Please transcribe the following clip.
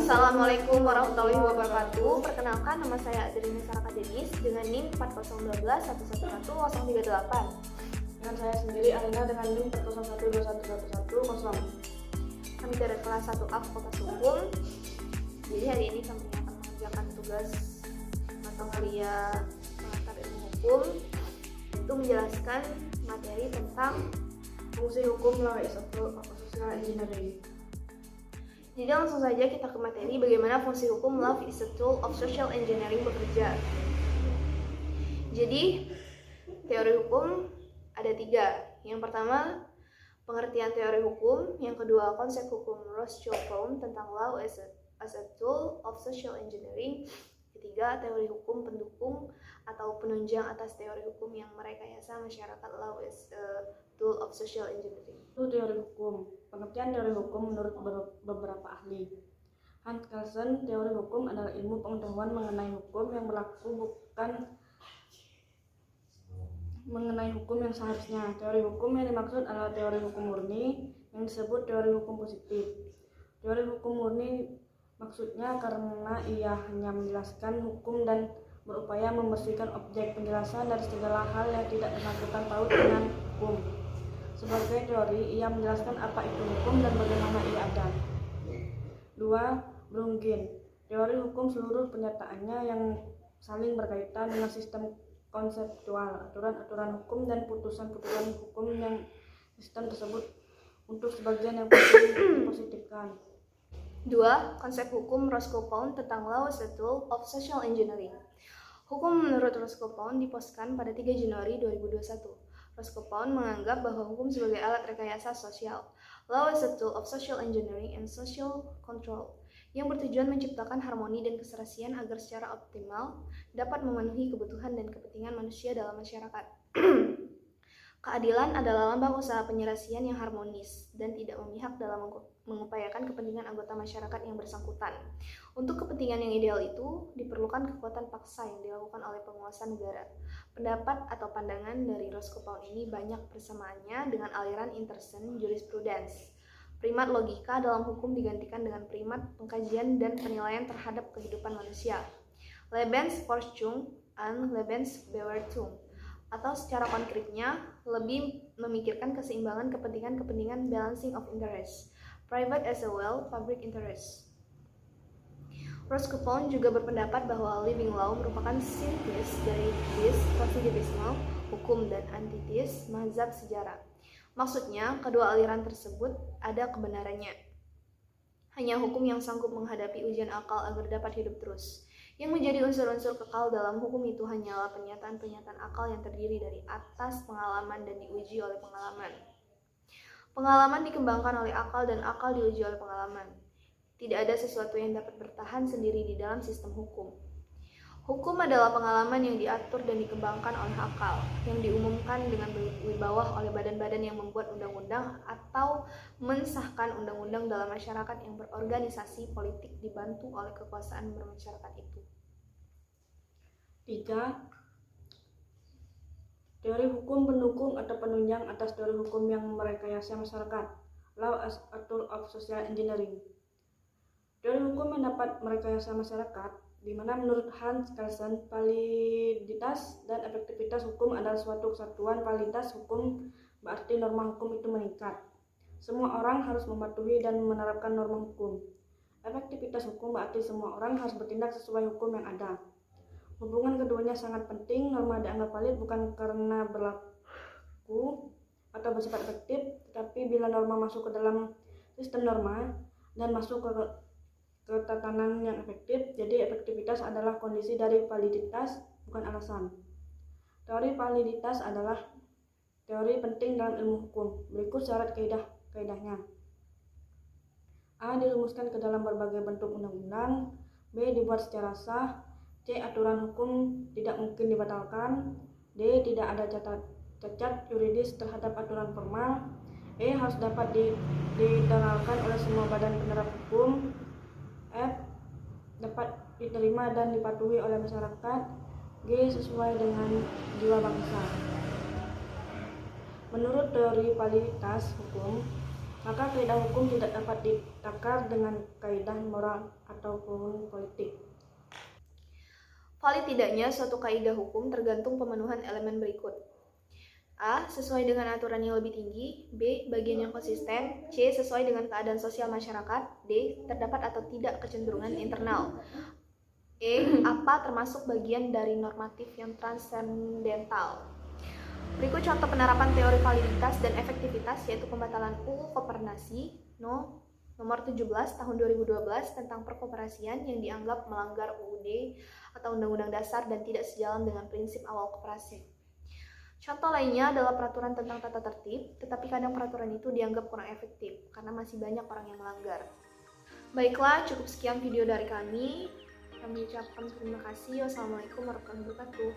Assalamualaikum warahmatullahi wabarakatuh. Perkenalkan, nama saya Adrina Saraka Denis dengan NIM 40121111038. Dengan saya sendiri Arina dengan NIM 401211110. Kami dari kelas 1A Fakultas Hukum. Jadi hari ini kami akan mengerjakan tugas mata kuliah pengantar ilmu hukum untuk menjelaskan materi tentang Fungsi hukum law is a tool of social engineering. Jadi langsung saja kita ke materi bagaimana fungsi hukum law is a tool of social engineering bekerja. Jadi teori hukum ada 3. Yang pertama pengertian teori hukum, yang kedua konsep hukum Rothschild tentang law as a tool of social engineering, ketiga teori hukum pendukung atau penunjang atas teori hukum yang merekayasa masyarakat law as a tool of social engineering. Itu teori hukum. Pengertian teori hukum menurut beberapa ahli. Hans Kelsen, teori hukum adalah ilmu pengetahuan mengenai hukum yang berlaku, bukan mengenai hukum yang seharusnya. Teori hukum yang dimaksud adalah teori hukum murni yang disebut teori hukum positif. Teori hukum murni maksudnya karena ia hanya menjelaskan hukum dan berupaya membersihkan objek penjelasan dari segala hal yang tidak bersangkutan paut dengan hukum. Sebagai teori, ia menjelaskan apa itu hukum dan bagaimana ia ada. 2. Brungin, teori hukum seluruh penyataannya yang saling berkaitan dengan sistem konseptual, aturan-aturan hukum dan putusan-putusan hukum yang sistem tersebut untuk sebagian yang positifkan. 2. Konsep hukum Roscoe-Pound tentang law as a tool of social engineering. Hukum menurut Roscoe-Pound diposkan pada 3 Januari 2021. Roscoe-Pound menganggap bahwa hukum sebagai alat rekayasa sosial, law as a tool of social engineering and social control, yang bertujuan menciptakan harmoni dan keserasian agar secara optimal dapat memenuhi kebutuhan dan kepentingan manusia dalam masyarakat. Keadilan adalah lambang usaha penyelesaian yang harmonis dan tidak memihak dalam mengupayakan kepentingan anggota masyarakat yang bersangkutan. Untuk kepentingan yang ideal itu, diperlukan kekuatan paksa yang dilakukan oleh penguasa negara. Pendapat atau pandangan dari Roscoe-Pound ini banyak persamaannya dengan aliran Interson jurisprudence. Primat logika dalam hukum digantikan dengan primat pengkajian dan penilaian terhadap kehidupan manusia. Lebensforschung and Lebensbewertung. Atau secara konkretnya, lebih memikirkan keseimbangan kepentingan-kepentingan balancing of interest, private as well, public interest. Roscoe-Pound juga berpendapat bahwa living law merupakan sintesis dari tesis positivisme, hukum, dan antithesis mazhab sejarah. Maksudnya, kedua aliran tersebut ada kebenarannya. Hanya hukum yang sanggup menghadapi ujian akal agar dapat hidup terus. Yang menjadi unsur-unsur kekal dalam hukum itu hanyalah pernyataan-pernyataan akal yang terdiri dari atas pengalaman dan diuji oleh pengalaman. Pengalaman dikembangkan oleh akal dan akal diuji oleh pengalaman. Tidak ada sesuatu yang dapat bertahan sendiri di dalam sistem hukum. Hukum adalah pengalaman yang diatur dan dikembangkan oleh akal, yang diumumkan dengan berwibawa oleh badan-badan yang membuat undang-undang atau mensahkan undang-undang dalam masyarakat yang berorganisasi politik dibantu oleh kekuasaan bermasyarakat itu. 3. Teori hukum pendukung atau penunjang atas teori hukum yang merekayasa masyarakat, law as a tool of social engineering. Teori hukum yang dapat merekayasa masyarakat, di mana menurut Hans Kelsen, validitas dan efektivitas hukum adalah suatu kesatuan. Validitas hukum berarti norma hukum itu meningkat. Semua orang harus mematuhi dan menerapkan norma hukum. Efektivitas hukum berarti semua orang harus bertindak sesuai hukum yang ada. Hubungan keduanya sangat penting. Norma dianggap valid bukan karena berlaku atau bersifat efektif, tetapi bila norma masuk ke dalam sistem norma dan masuk ke ketatanan yang efektif, jadi efektivitas adalah kondisi dari validitas, bukan alasan. Teori validitas adalah teori penting dalam ilmu hukum. Berikut syarat kaidahnya. A. Dirumuskan ke dalam berbagai bentuk undang-undang. B. Dibuat secara sah. C. Aturan hukum tidak mungkin dibatalkan. D. Tidak ada cacat yuridis terhadap aturan formal. E. Harus dapat diterapkan oleh semua badan penerap hukum. F. Dapat diterima dan dipatuhi oleh masyarakat. G. Sesuai dengan jiwa bangsa. Menurut teori validitas hukum, maka kaidah hukum tidak dapat ditakar dengan kaidah moral ataupun politik. Valid tidaknya suatu kaidah hukum tergantung pemenuhan elemen berikut. A. Sesuai dengan aturan yang lebih tinggi. B. Bagian yang konsisten. C. Sesuai dengan keadaan sosial masyarakat. D. Terdapat atau tidak kecenderungan internal. E. Apa termasuk bagian dari normatif yang transendental. Berikut contoh penerapan teori validitas dan efektivitas, yaitu pembatalan UU Koperasi nomor 17 tahun 2012 tentang perkoperasian yang dianggap melanggar UUD atau Undang-Undang Dasar dan tidak sejalan dengan prinsip awal koperasi. Contoh lainnya adalah peraturan tentang tata tertib, tetapi kadang peraturan itu dianggap kurang efektif karena masih banyak orang yang melanggar. Baiklah, cukup sekian video dari kami. Kami ucapkan terima kasih. Wassalamualaikum warahmatullahi wabarakatuh.